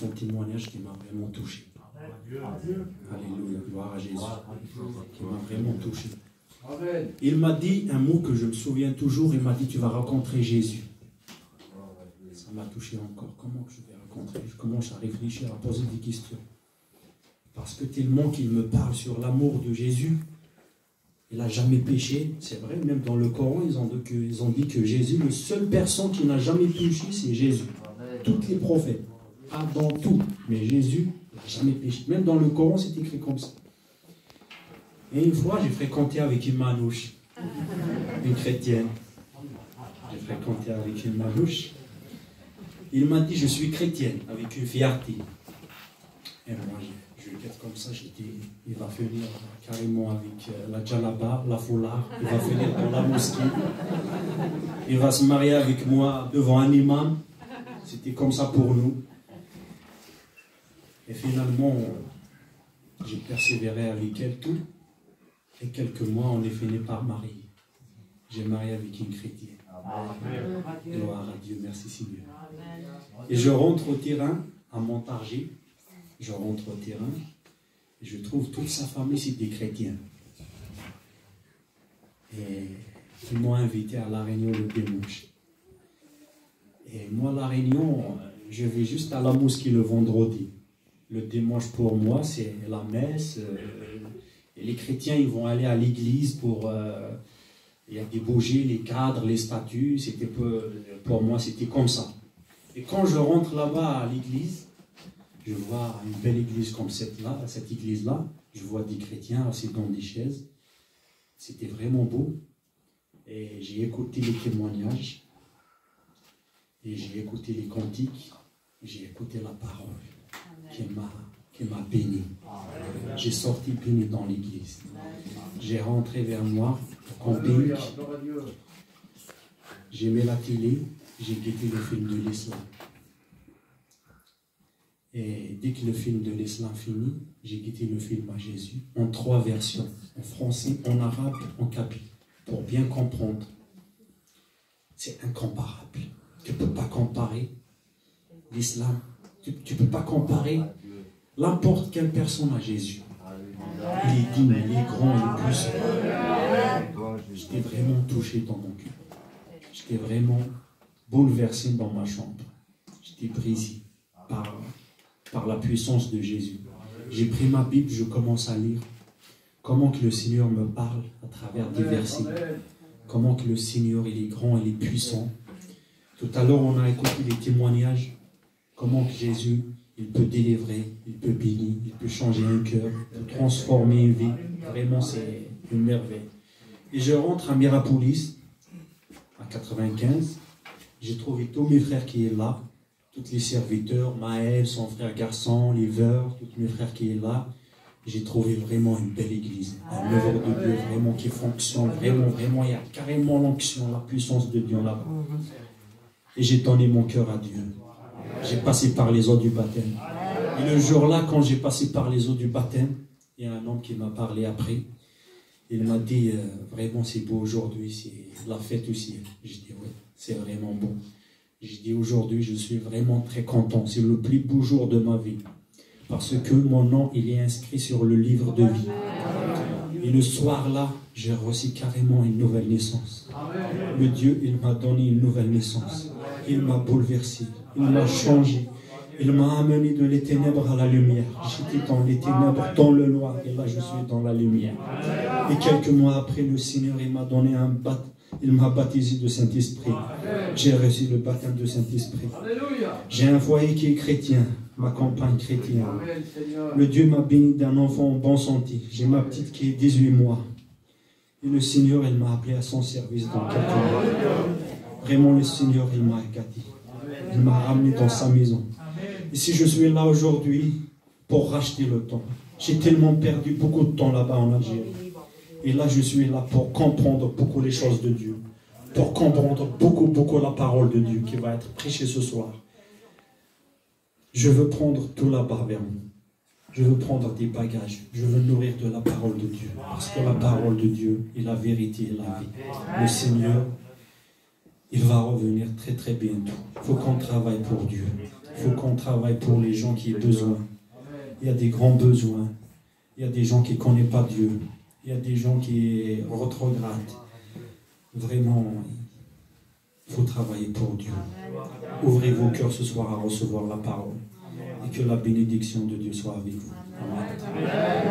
son témoignage qui m'a vraiment touché. Alléluia, gloire à Jésus, qui m'a vraiment touché. Il m'a dit un mot que je me souviens toujours, il m'a dit, tu vas rencontrer Jésus. Ça m'a touché encore. Comment que je vais rencontrer? Je commence à réfléchir, à poser des questions. Parce que tellement qu'il me parle sur l'amour de Jésus, il n'a jamais péché. C'est vrai, même dans le Coran, ils ont dit que Jésus, la seule personne qui n'a jamais péché, c'est Jésus. Tous les prophètes, dans tout. Mais Jésus n'a jamais péché. Même dans le Coran, c'est écrit comme ça. Et une fois, j'ai fréquenté avec une manouche, une chrétienne. J'ai fréquenté avec une manouche. Il m'a dit, je suis chrétienne, avec une fierté. Et moi, je vais être comme ça, j'ai dit, il va venir carrément avec la djellaba, la foulard, il va venir dans la mosquée, il va se marier avec moi devant un imam. C'était comme ça pour nous. Et finalement, j'ai persévéré avec elle tout. Et quelques mois, on est fini par marier. J'ai marié avec une chrétienne. Gloire à Dieu, merci Seigneur. Et je rentre au terrain, à Montargis. Je rentre au terrain et je trouve toute sa famille, c'est des chrétiens. Et ils m'ont invité à la réunion le dimanche. Et moi, la réunion, je vais juste à la mosquée le vendredi. Le dimanche pour moi, c'est la messe. Et les chrétiens, ils vont aller à l'église pour... il y a des bougies, les cadres, les statues. Pour moi, c'était comme ça. Et quand je rentre là-bas à l'église, je vois une belle église comme cette église-là. Je vois des chrétiens assis dans des chaises. C'était vraiment beau. Et j'ai écouté les témoignages. Et j'ai écouté les cantiques. J'ai écouté la parole qui m'a béni. J'ai sorti béni dans l'église. J'ai rentré vers moi, en public. J'ai mis la télé. J'ai guetté le film de l'islam. Et dès que le film de l'islam finit, j'ai guetté le film à Jésus en 3 versions, en français, en arabe, en kabyle, pour bien comprendre. C'est incomparable. Tu ne peux pas comparer l'islam. Tu ne peux pas comparer n'importe quelle personne à Jésus. Il est digne, il est grand, il est puissant. J'étais vraiment touché dans mon cœur. J'étais vraiment bouleversé dans ma chambre. J'étais brisé par la puissance de Jésus. J'ai pris ma Bible, je commence à lire. Comment que le Seigneur me parle à travers des versets. Comment que le Seigneur, il est grand, il est puissant. Tout à l'heure, on a écouté les témoignages. Comment que Jésus, il peut délivrer, il peut bénir, il peut changer un cœur, il peut transformer une vie. Vraiment, c'est une merveille. Et je rentre à Mirapolis, à 95. J'ai trouvé tous mes frères qui sont là. Tous les serviteurs, Maël, son frère garçon, Liver, tous mes frères qui sont là. J'ai trouvé vraiment une belle église, un œuvre de Dieu vraiment qui fonctionne, vraiment, il y a carrément l'onction, la puissance de Dieu là-bas. Et j'ai donné mon cœur à Dieu. J'ai passé par les eaux du baptême. Et le jour-là, quand j'ai passé par les eaux du baptême, il y a un homme qui m'a parlé après. Il m'a dit, vraiment c'est beau aujourd'hui, c'est la fête aussi. J'ai dit, oui, c'est vraiment beau. J'ai dit aujourd'hui, je suis vraiment très content. C'est le plus beau jour de ma vie. Parce que mon nom, il est inscrit sur le livre de vie. Et le soir-là, j'ai reçu carrément une nouvelle naissance. Le Dieu, il m'a donné une nouvelle naissance. Il m'a bouleversé. Il m'a changé. Il m'a amené de les ténèbres à la lumière. J'étais dans les ténèbres, dans le noir. Et là, je suis dans la lumière. Et quelques mois après, le Seigneur, il m'a donné un baptême. Il m'a baptisé de Saint-Esprit. J'ai reçu le baptême de Saint-Esprit. J'ai un foyer qui est chrétien, ma compagne chrétienne. Le Dieu m'a béni d'un enfant en bonne santé. J'ai ma petite qui est 18 mois. Et le Seigneur, il m'a appelé à son service dans quelques mois. Vraiment, le Seigneur, il m'a gâté. Il m'a ramené dans sa maison. Et si je suis là aujourd'hui pour racheter le temps, j'ai tellement perdu beaucoup de temps là-bas en Algérie. Et là, je suis là pour comprendre beaucoup les choses de Dieu. Pour comprendre beaucoup la parole de Dieu qui va être prêchée ce soir. Je veux prendre tout là-bas vers nous. Je veux prendre des bagages. Je veux nourrir de la parole de Dieu. Parce que la parole de Dieu est la vérité et la vie. Le Seigneur, il va revenir très bientôt. Il faut qu'on travaille pour Dieu. Il faut qu'on travaille pour les gens qui ont besoin. Il y a des grands besoins. Il y a des gens qui ne connaissent pas Dieu. Il y a des gens qui rétrogradent. Vraiment, il faut travailler pour Dieu. Ouvrez vos cœurs ce soir à recevoir la parole. Et que la bénédiction de Dieu soit avec vous. Amen.